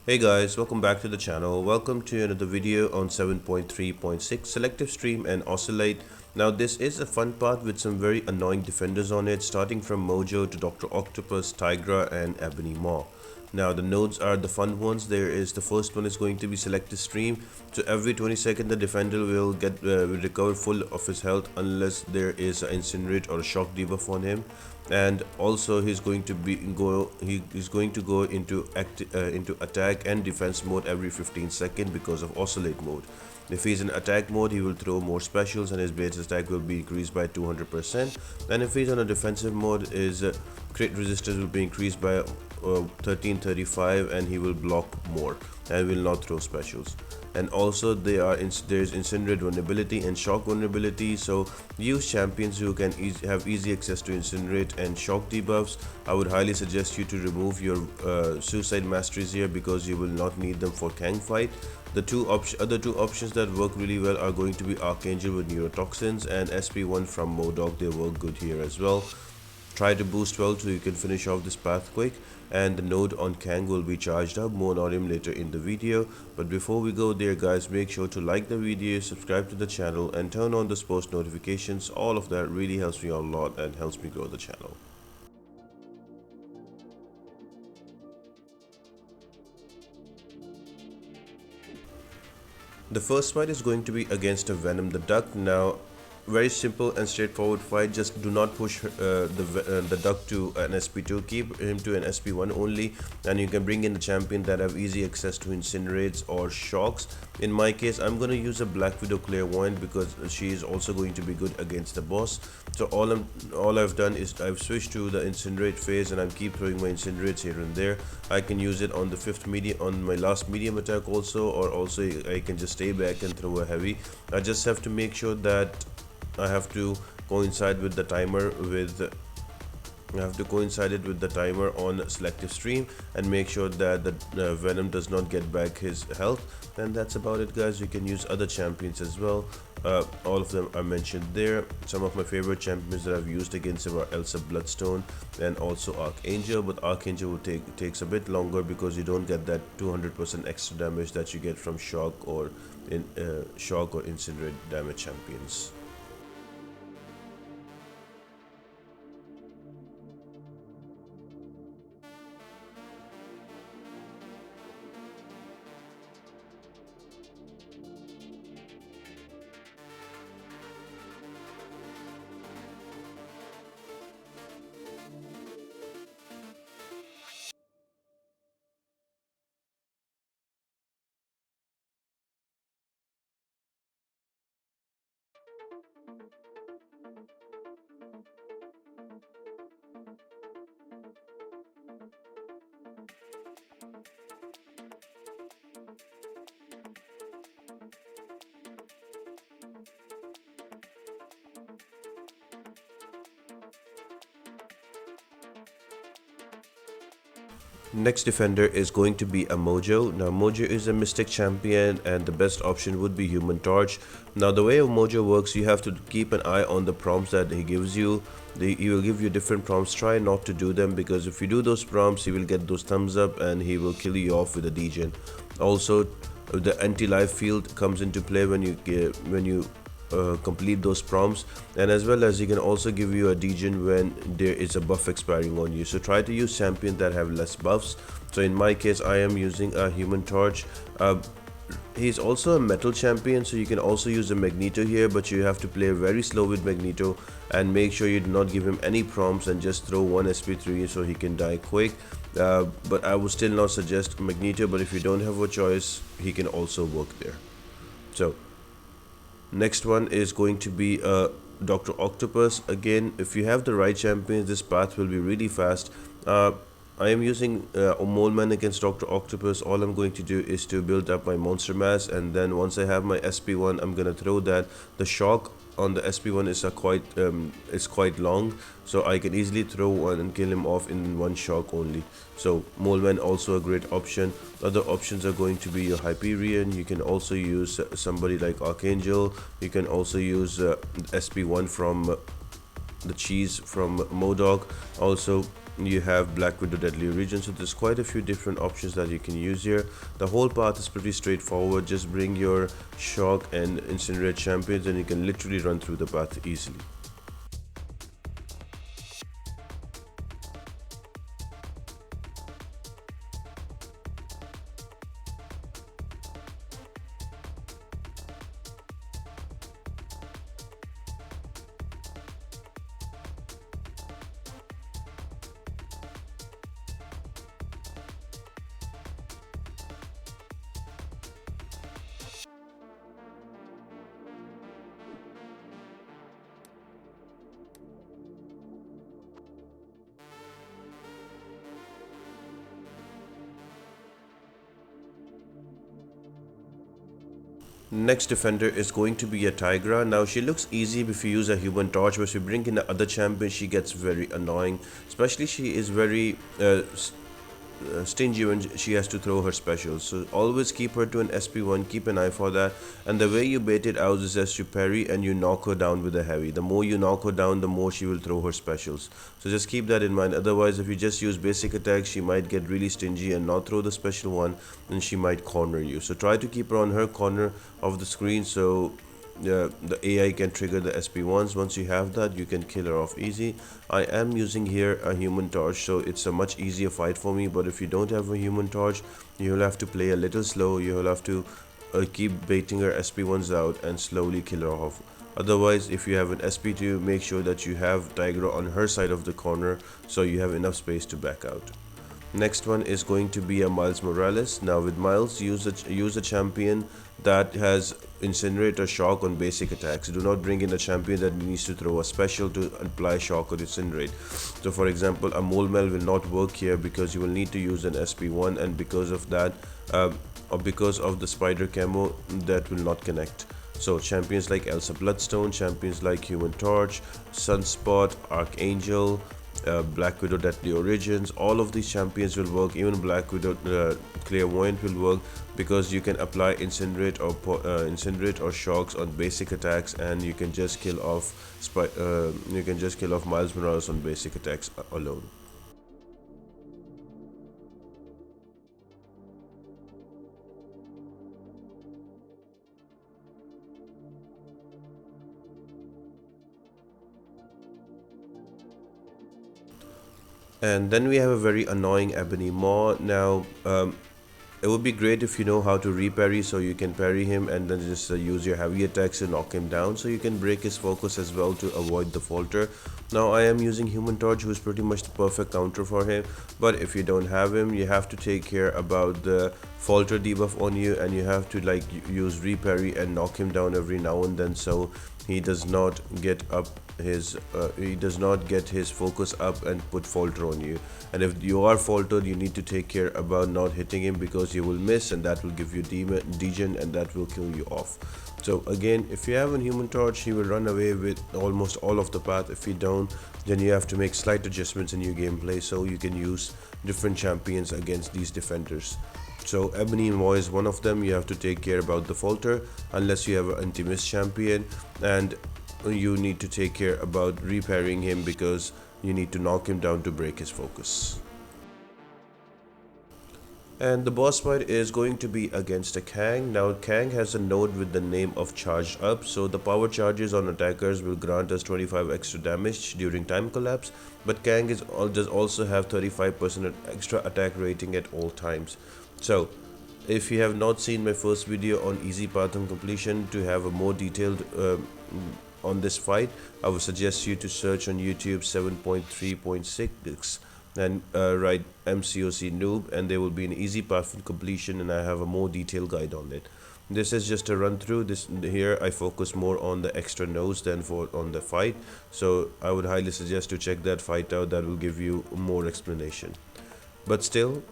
Hey guys, welcome back to the channel. Welcome to another video on 7.3.6 Selective Stream and Oscillate. Now this is a fun part with some very annoying defenders on it, starting from Mojo to Dr. Octopus, Tigra and Ebony Maw. Now the nodes are the fun ones. The first one is going to be Selective Stream. So every 20 seconds the defender will recover full of his health unless there is an Incinerate or a Shock debuff on him. And also he's going to go into attack and defense mode every 15 seconds because of Oscillate mode. If he's in attack mode, he will throw more specials and his base attack will be increased by 200%. And if he's on a defensive mode, his crit resistance will be increased by 1335 and he will block more and will not throw specials. And also there's Incinerate Vulnerability and Shock Vulnerability, so use champions who can have easy access to Incinerate and Shock debuffs. I would highly suggest you to remove your Suicide Masteries here because you will not need them for Kang fight. The other two options that work really well are going to be Archangel with Neurotoxins and SP1 from Mojo. They work good here as well. Try to boost well so you can finish off this path quick, and the node on Kang will be charged up. More on him later in the video. But before we go there guys, make sure to like the video, subscribe to the channel and turn on those post notifications. All of that really helps me out a lot and helps me grow the channel. The first fight is going to be against a Venom the Duck. Now very simple and straightforward fight. Just do not push the duck to an SP2, keep him to an SP1 only, and you can bring in the champion that have easy access to incinerates or shocks. In my case, I'm going to use a Black Widow Clairvoyant because she is also going to be good against the boss. So all I've done is I've switched to the incinerate phase and I keep throwing my incinerates here and there. I can use it on the on my last medium attack also, or also I can just stay back and throw a heavy. I just have to make sure that I have to coincide with the timer on Selective Stream and make sure that the Venom does not get back his health. And that's about it guys. You can use other champions as well. All of them are mentioned there. Some of my favorite champions that I've used against him are Elsa Bloodstone and also Archangel, but Archangel takes a bit longer because you don't get that 200% extra damage that you get from shock or incinerate damage champions. Next defender is going to be a Mojo. Now Mojo is a mystic champion and the best option would be Human Torch. Now the way Mojo works, you have to keep an eye on the prompts that he gives you. He will give you different prompts. Try not to do them because if you do those prompts, he will get those thumbs up and he will kill you off with a degen. Also, the anti-life field comes into play when you complete those prompts, and as well as he can also give you a degen when there is a buff expiring on you. So try to use champions that have less buffs. So in my case, I am using a Human Torch. He's also a metal champion, so you can also use a Magneto here, but you have to play very slow with Magneto and make sure you do not give him any prompts and just throw one SP3 so he can die quick. But I would still not suggest Magneto, but if you don't have a choice, he can also work there. So next one is going to be Dr. Octopus. Again, if you have the right champions, this path will be really fast. I am using a Mole Man against Dr. Octopus. All I'm going to do is to build up my monster mass, and then once I have my SP1, I'm gonna throw that. The shock on the SP1 is quite long, so I can easily throw one and kill him off in one shock only. So Mole Man also a great option. Other options are going to be your Hyperion. You can also use somebody like Archangel. You can also use SP1 from the cheese from Mojo. Also you have Black Widow Deadly Origin. So there's quite a few different options that you can use here. The whole path is pretty straightforward. Just bring your Shock and Incinerate champions and you can literally run through the path easily. Next defender is going to be a Tigra. Now she looks easy if you use a human torch, but if you bring in the other champion, she gets very annoying. Especially she is very stingy when she has to throw her specials. So always keep her to an SP1, keep an eye for that. And the way you bait it out is as you parry and you knock her down with a heavy. The more you knock her down, the more she will throw her specials. So just keep that in mind. Otherwise, if you just use basic attacks, she might get really stingy and not throw the special one, and she might corner you. So try to keep her on her corner of the screen so the AI can trigger the SP1s. Once you have that, you can kill her off easy. I am using here a human torch, so it's a much easier fight for me. But if you don't have a human torch, you'll have to play a little slow. You'll have to keep baiting her SP1s out and slowly kill her off. Otherwise, if you have an SP2, make sure that you have Tigra on her side of the corner so you have enough space to back out. Next one is going to be a Miles Morales. Now with Miles, use a champion that has Incinerate or Shock on basic attacks. Do not bring in a champion that needs to throw a special to apply Shock or Incinerate. So for example, a Mole Mel will not work here because you will need to use an SP1, and because of that, or because of the spider camo, that will not connect. So champions like Elsa Bloodstone, champions like Human Torch, Sunspot, Archangel, Black Widow Deadly Origins, all of these champions will work. Even Black Widow Clairvoyant will work because you can apply Incinerate or Shocks on basic attacks, and you can just kill off Miles Morales on basic attacks alone. And then we have a very annoying Ebony Maw. Now, it would be great if you know how to re-parry, so you can parry him and then just use your heavy attacks to knock him down, so you can break his focus as well to avoid the falter. Now I am using Human Torch, who is pretty much the perfect counter for him, but if you don't have him, you have to take care about the falter debuff on you, and you have to like use re-parry and knock him down every now and then, so he does not get his focus up and put falter on you. And if you are faltered, you need to take care about not hitting him, because you will miss and that will give you degen and that will kill you off. So again, if you have a Human Torch, he will run away with almost all of the path. If you don't, then you have to make slight adjustments in your gameplay so you can use different champions against these defenders. So Ebony Maw is one of them. You have to take care about the falter unless you have an anti-miss champion, and you need to take care about repairing him because you need to knock him down to break his focus. And the boss fight is going to be against a Kang. Now Kang has a node with the name of Charged Up, so the power charges on attackers will grant us 25 extra damage during time collapse, but Kang does also have 35% extra attack rating at all times. So if you have not seen my first video on easy path and completion to have a more detailed on this fight, I would suggest you to search on YouTube 7.3.6 and write MCOC noob, and there will be an easy path and completion, and I have a more detailed guide on it. This is just a run through. This here I focus more on the extra nodes than on the fight, so I would highly suggest to check that fight out. That will give you more explanation. But still,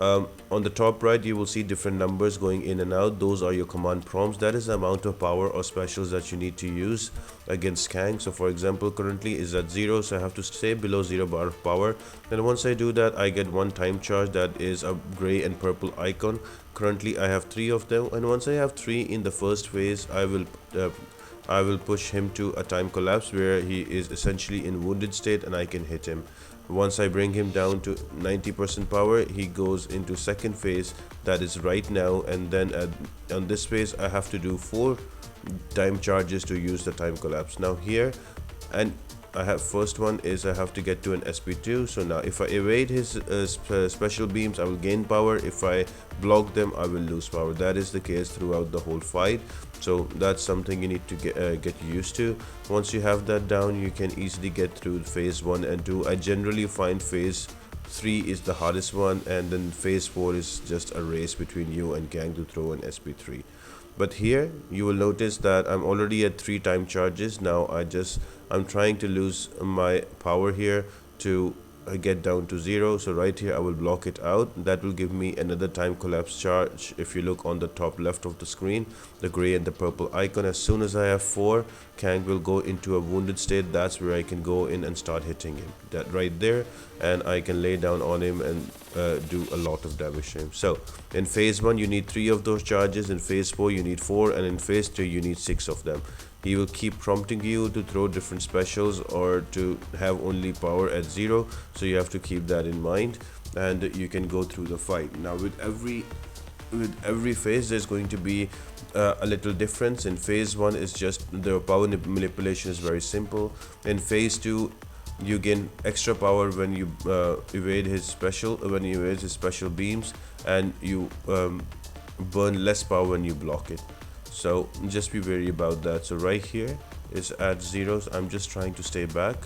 on the top right, you will see different numbers going in and out. Those are your command prompts. That is the amount of power or specials that you need to use against Kang. So for example, currently is at 0, so I have to stay below 0 bar of power. And once I do that, I get one time charge that is a gray and purple icon. Currently I have 3 of them, and once I have 3 in the first phase, I will push him to a time collapse where he is essentially in wounded state and I can hit him. once I bring him down to 90% power, he goes into second phase, that is right now, and then on this phase I have to do 4 time charges to use the time collapse. Now here, and I have first one is I have to get to an SP2. So now if I evade his special beams, I will gain power. If I block them, I will lose power. That is the case throughout the whole fight. So that's something you need to get used to. Once you have that down, you can easily get through phase 1 and 2. I generally find phase 3 is the hardest one, and then phase 4 is just a race between you and Kang to throw an SP3. But here you will notice that I'm already at 3 time charges. Now I'm trying to lose my power here to get down to 0. So right here I will block it out. That will give me another time collapse charge. If you look on the top left of the screen, the gray and the purple icon, as soon as I have 4, Kang will go into a wounded state. That's where I can go in and start hitting him. That right there, and I can lay down on him and do a lot of damage to him. So in phase 1 you need 3 of those charges, in phase 4 you need 4, and in phase 2 you need 6 of them. He will keep prompting you to throw different specials or to have only power at 0, so you have to keep that in mind, and you can go through the fight. Now with every phase there's going to be a little difference. In phase 1 is just the power manipulation is very simple. In phase 2 you gain extra power when you evade his special beams, and you burn less power when you block it. So just be wary about that. So right here is at 0. I'm just trying to stay back,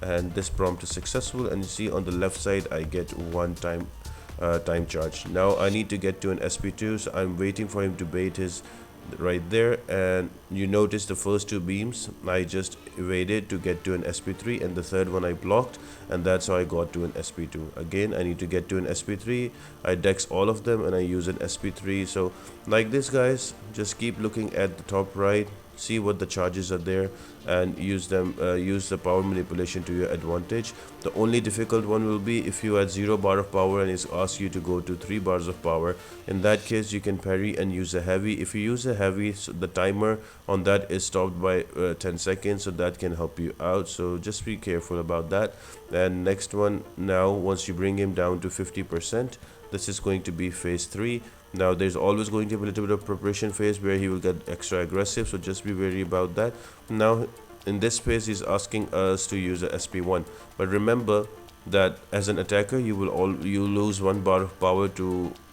and this prompt is successful, and you see on the left side I get 1 time charge. Now I need to get to an SP2, so I'm waiting for him to bait his right there, and you notice the first 2 beams I just evaded to get to an SP3, and the third one I blocked, and that's how I got to an SP2. Again, I need to get to an SP3. I dex all of them and I use an SP3. So like this, guys, just keep looking at the top right, see what the charges are there, and use them. Use the power manipulation to your advantage. The only difficult one will be if you had 0 bar of power and it asks you to go to 3 bars of power. In that case you can parry and use a heavy. If you use a heavy, so the timer on that is stopped by 10 seconds, so that can help you out. So just be careful about that. And next one, now once you bring him down to 50%, this is going to be phase 3. Now there's always going to be a little bit of preparation phase where he will get extra aggressive, so just be wary about that. Now in this phase he's asking us to use a SP1, but remember that as an attacker you lose 1 bar of power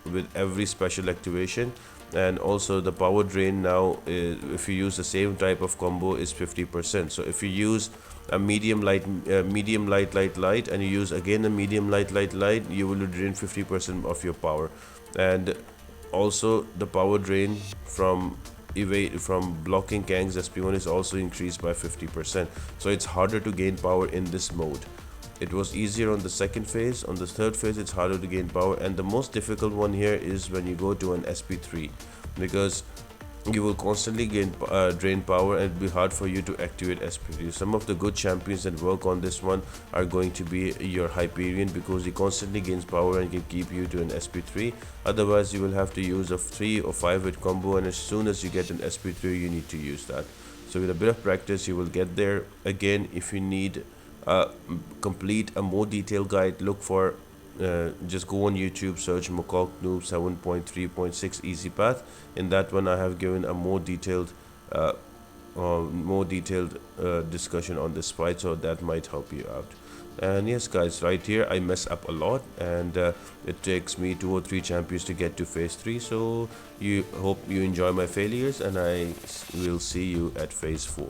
with every special activation, and also the power drain now is, if you use the same type of combo, is 50%. So if you use a medium light and you use again a medium light, you will drain 50% of your power. And also the power drain from blocking Kang's SP1 is also increased by 50%. So it's harder to gain power in this mode. It was easier on the second phase. On the third phase it's harder to gain power, and the most difficult one here is when you go to an SP3, because you will constantly drain power and it'll be hard for you to activate SP3. Some of the good champions that work on this one are going to be your Hyperion, because he constantly gains power and can keep you to an SP3. Otherwise you will have to use a 3 or 5 hit combo, and as soon as you get an SP3 you need to use that. So with a bit of practice you will get there. Again, if you need complete a more detailed guide, look for just go on YouTube, search MCOC Noob 7.3.6 easy path. In that one I have given a more detailed discussion on this fight, so that might help you out. And yes guys, right here I mess up a lot, and it takes me 2 or 3 champions to get to phase 3. So hope you enjoy my failures, and I will see you at phase 4.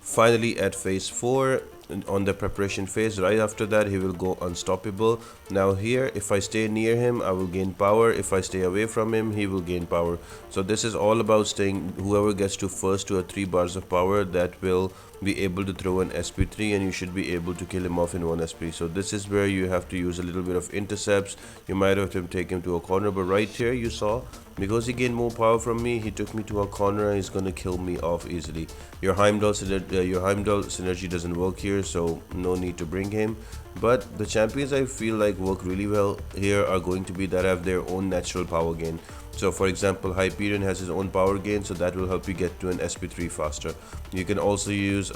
Finally, at phase 4, on the preparation phase, right after that he will go unstoppable. Now here, if I stay near him, I will gain power. If I stay away from him, he will gain power. So this is all about staying, whoever gets to first to a 3 bars of power, that will be able to throw an SP3, and you should be able to kill him off in 1 SP. So this is where you have to use a little bit of intercepts. You might have to take him to a corner, but right here you saw, because he gained more power from me, he took me to a corner and he's gonna kill me off easily. Your Heimdall synergy doesn't work here, so no need to bring him. But the champions I feel like work really well here are going to be that have their own natural power gain. So for example, Hyperion has his own power gain, so that will help you get to an SP3 faster. You can also use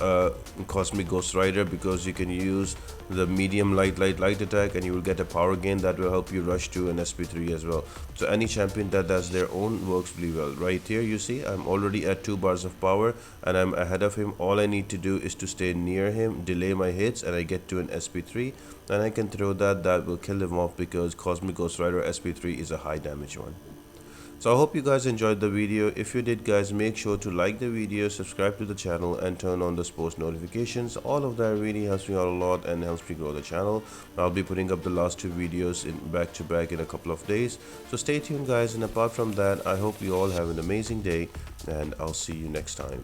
Cosmic Ghost Rider, because you can use the medium light attack and you will get a power gain that will help you rush to an SP3 as well. So any champion that does their own works really well. Right here you see I'm already at 2 bars of power and I'm ahead of him. All I need to do is to stay near him, delay my hits, and I get to an SP3, and I can throw that will kill him off, because Cosmic Ghost Rider SP3 is a high damage one. So I hope you guys enjoyed the video. If you did, guys, make sure to like the video, subscribe to the channel, and turn on the post notifications. All of that really helps me out a lot and helps me grow the channel. I'll be putting up the last 2 videos in back to back in a couple of days, so stay tuned, guys. And apart from that, I hope you all have an amazing day, and I'll see you next time.